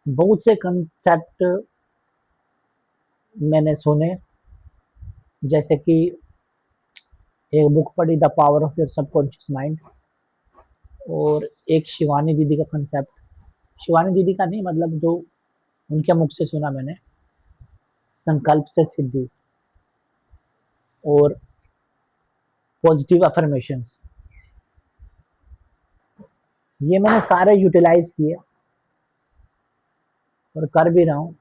बहुत से कंसेप्ट मैंने सुने, जैसे कि एक बुक पढ़ी the power of your subconscious mind, और एक शिवानी दीदी का कंसेप्ट, शिवानी दीदी का नहीं मतलब जो उनके मुख से सुना मैंने, संकल्प से सिद्धि और पॉजिटिव अफर्मेशंस, ये मैंने सारे यूटिलाइज किए और कर भी रहा हूँ।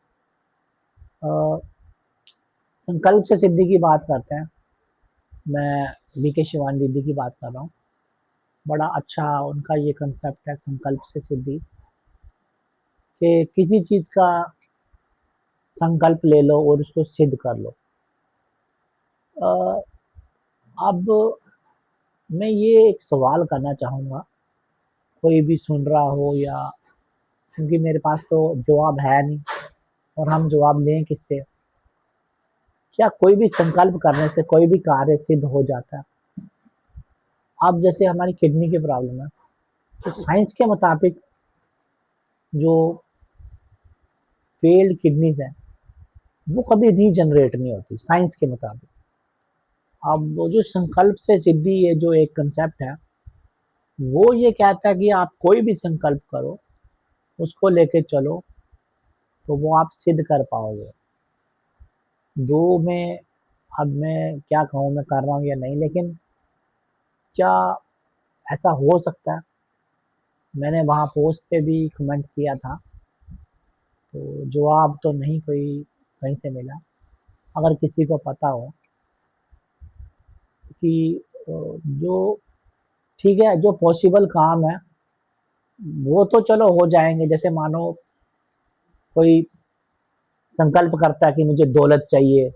संकल्प से सिद्धि की बात करते हैं, मैं वी के शिवानी दीदी की बात कर रहा हूँ। बड़ा अच्छा उनका ये कंसेप्ट है संकल्प से सिद्धि, कि किसी चीज का संकल्प ले लो और उसको सिद्ध कर लो। अ, अब मैं ये एक सवाल करना चाहूँगा, कोई भी सुन रहा हो या, क्योंकि मेरे पास तो जवाब है नहीं और हम जवाब लें किससे। क्या कोई भी संकल्प करने से कोई भी कार्य सिद्ध हो जाता है? अब जैसे हमारी किडनी की प्रॉब्लम है, तो साइंस के मुताबिक जो फेल्ड किडनीज है वो कभी रीजनरेट नहीं होती साइंस के मुताबिक। अब वो जो संकल्प से सिद्धि, ये जो एक कंसेप्ट है, वो ये कहता है कि आप कोई भी संकल्प करो, उसको लेके चलो, तो वो आप सिद्ध कर पाओगे। दो में, अब मैं क्या कहूँ, मैं कर रहा हूँ या नहीं, लेकिन क्या ऐसा हो सकता है? मैंने वहाँ पोस्ट पे भी कमेंट किया था, तो जवाब तो नहीं कोई कहीं से मिला। अगर किसी को पता हो कि जो ठीक है, जो पॉसिबल काम है वो तो चलो हो जाएंगे। जैसे मानो कोई संकल्प करता है कि मुझे दौलत चाहिए,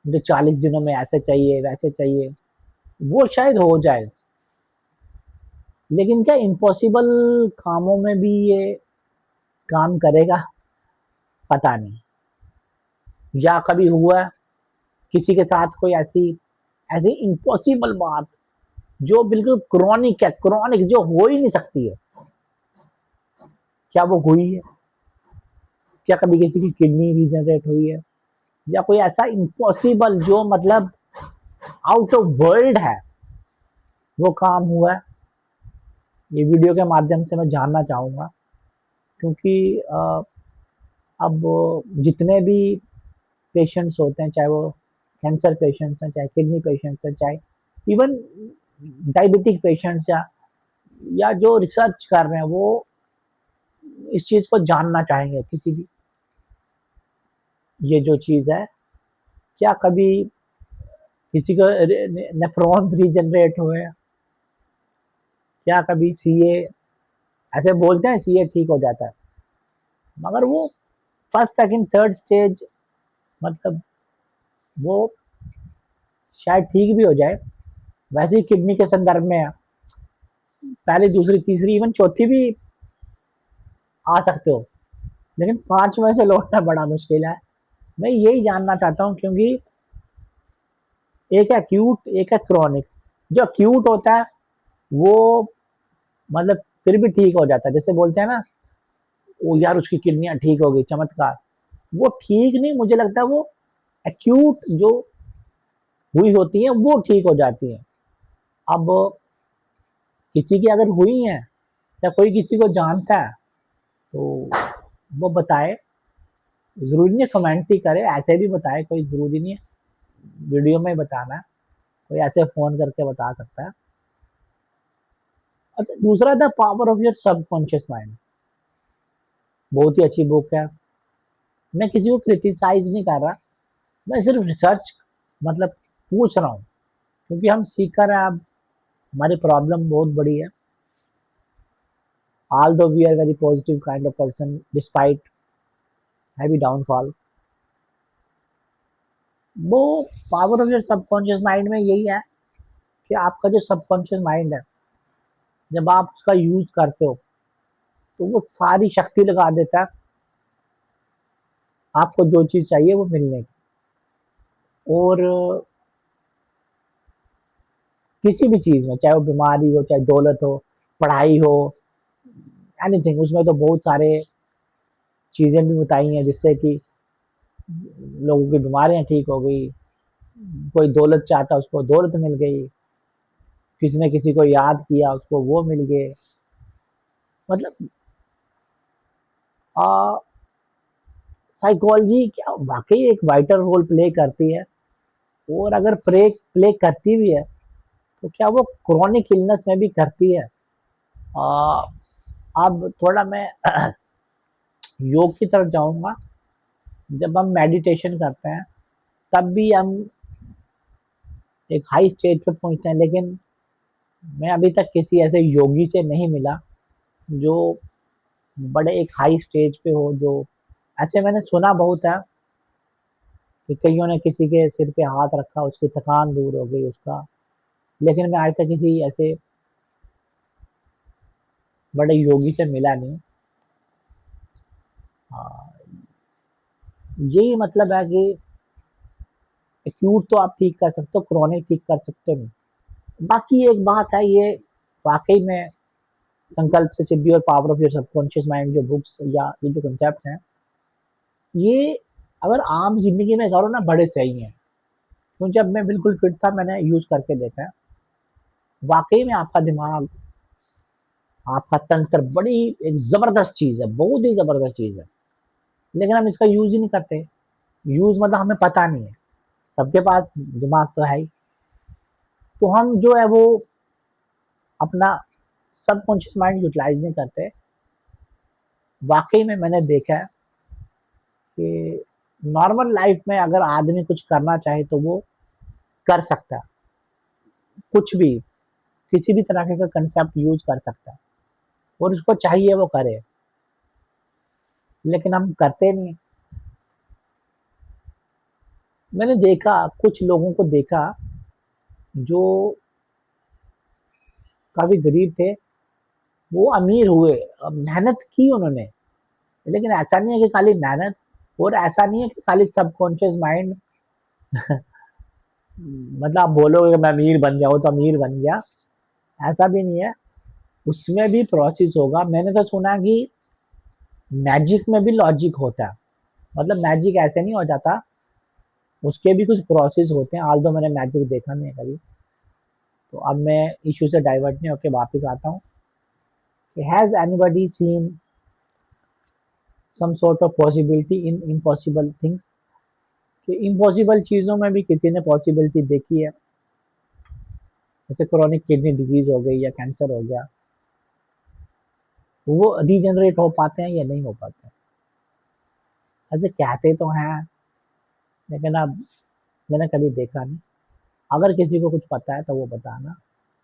मुझे 40 दिनों में ऐसे चाहिए वैसे चाहिए, वो शायद हो जाए। लेकिन क्या इम्पॉसिबल कामों में भी ये काम करेगा? पता नहीं। या कभी हुआ किसी के साथ कोई ऐसी ऐसी इम्पॉसिबल बात जो बिल्कुल क्रॉनिक है, क्रॉनिक जो हो ही नहीं सकती है, क्या वो हुई है? क्या कभी किसी की किडनी रीजनरेट हुई है? या कोई ऐसा इम्पॉसिबल जो मतलब आउट ऑफ वर्ल्ड है, वो काम हुआ है? ये वीडियो के माध्यम से मैं जानना चाहूँगा, क्योंकि अब जितने भी पेशेंट्स होते हैं, चाहे वो कैंसर पेशेंट्स हैं, चाहे किडनी पेशेंट्स हैं, चाहे इवन डायबिटिक पेशेंट्स, या जो रिसर्च कर रहे हैं, वो इस चीज़ को जानना चाहेंगे किसी भी, ये जो चीज़ है, क्या कभी किसी को नेफ्रॉन रीजनरेट हुए? क्या कभी सीए, ऐसे बोलते हैं सीए ठीक हो जाता है, मगर वो फर्स्ट सेकंड थर्ड स्टेज, मतलब वो शायद ठीक भी हो जाए। वैसे ही किडनी के संदर्भ में है, पहली दूसरी तीसरी इवन चौथी भी आ सकते हो, लेकिन 5 में से लौटना बड़ा मुश्किल है। मैं यही जानना चाहता हूँ, क्योंकि एक है एक्यूट, एक है क्रॉनिक। जो एक्यूट होता है वो मतलब फिर भी ठीक हो जाता है, जैसे बोलते हैं ना, वो यार उसकी किडनियां ठीक हो गई, चमत्कार। वो ठीक नहीं, मुझे लगता है वो एक्यूट जो हुई होती है वो ठीक हो जाती है। अब किसी की अगर हुई है, या कोई किसी को जानता है, तो वो बताए। जरूरी नहीं कमेंट ही करे, ऐसे भी बताए, कोई जरूरी नहीं है वीडियो में ही बताना है, कोई ऐसे फोन करके बता सकता है। अच्छा, दूसरा था power of your subconscious mind, बहुत ही अच्छी बुक है। मैं किसी को क्रिटिसाइज नहीं कर रहा, मैं सिर्फ रिसर्च मतलब पूछ रहा हूँ, क्योंकि हम सीकर हैं। अब हमारी प्रॉब्लम बहुत बड़ी है, although we are very positive kind of person despite heavy downfall। वो power of your subconscious mind में यही है कि आपका जो सबकॉन्शियस माइंड है, जब आप उसका यूज करते हो, तो वो सारी शक्ति लगा देता है आपको जो चीज चाहिए वो मिलने की। और किसी भी चीज में, चाहे वो बीमारी हो, चाहे दौलत हो, पढ़ाई हो, एनीथिंग, उसमें तो बहुत सारे चीज़ें भी बताई हैं जिससे कि लोगों की बीमारियां ठीक हो गई, कोई दौलत चाहता उसको दौलत मिल गई, किसी ने किसी को याद किया उसको वो मिल गए। मतलब साइकोलॉजी क्या वाकई एक वाइटल रोल प्ले करती है, और अगर प्ले प्ले करती भी है तो क्या वो क्रॉनिक इलनेस में भी करती है। आ, अब थोड़ा मैं योग की तरफ जाऊंगा। जब हम मेडिटेशन करते हैं तब भी हम एक हाई स्टेज पे पहुंचते हैं, लेकिन मैं अभी तक किसी ऐसे योगी से नहीं मिला जो बड़े एक हाई स्टेज पे हो। जो ऐसे मैंने सुना बहुत है कि कईयों ने किसी के सिर पे हाथ रखा उसकी थकान दूर हो गई उसका, लेकिन मैं आज तक किसी ऐसे बड़े योगी से मिला नहीं। हाँ, यही मतलब है कि एक्यूट तो आप ठीक कर सकते हो, क्रॉनिक ठीक कर सकते हो नहीं। बाकी एक बात है, ये वाकई में संकल्प से सिद्धि और power of your subconscious mind जो बुक्स या ये जो कंसेप्ट हैं, ये अगर आम जिंदगी में करो ना बड़े सही हैं। तो जब मैं बिल्कुल फिट था मैंने यूज करके देखा है, वाकई में आपका दिमाग, आपका तंत्र बड़ी एक जबरदस्त चीज है, बहुत ही जबरदस्त चीज है। लेकिन हम इसका यूज ही नहीं करते। यूज मतलब हमें पता नहीं है। सबके पास दिमाग तो है ही, तो हम जो है वो अपना सबकॉन्शियस माइंड यूटिलाइज नहीं करते। वाकई में मैंने देखा है कि नॉर्मल लाइफ में अगर आदमी कुछ करना चाहे तो वो कर सकता है, कुछ भी, किसी भी तरह का कंसेप्ट यूज कर सकता है, और उसको चाहिए वो करे, लेकिन हम करते नहीं। मैंने देखा, कुछ लोगों को देखा जो काफी गरीब थे, वो अमीर हुए। अब मेहनत की उन्होंने, लेकिन ऐसा नहीं है कि खाली मेहनत, और ऐसा नहीं है कि खाली सबकॉन्शियस माइंड मतलब आप बोलोगे मैं अमीर बन जाऊँ तो अमीर बन गया, ऐसा भी नहीं है। उसमें भी प्रोसेस होगा। मैंने तो सुना कि मैजिक में भी लॉजिक होता है, मतलब मैजिक ऐसे नहीं हो जाता, उसके भी कुछ प्रोसेस होते हैं। आल्दो मैंने मैजिक देखा नहीं है कभी। तो अब मैं इशू से डाइवर्ट नहीं होकर वापस आता हूँ कि has anybody seen some sort of possibility in impossible things, कि इम्पॉसिबल चीज़ों में भी किसी ने पॉसिबिलिटी देखी है। जैसे क्रोनिक किडनी डिजीज हो गई या कैंसर हो गया, वो रीजनरेट हो पाते हैं या नहीं हो पाते हैं। ऐसे कहते तो हैं, लेकिन अब मैंने कभी देखा नहीं। अगर किसी को कुछ पता है तो वो बताना।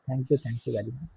Thank you very much.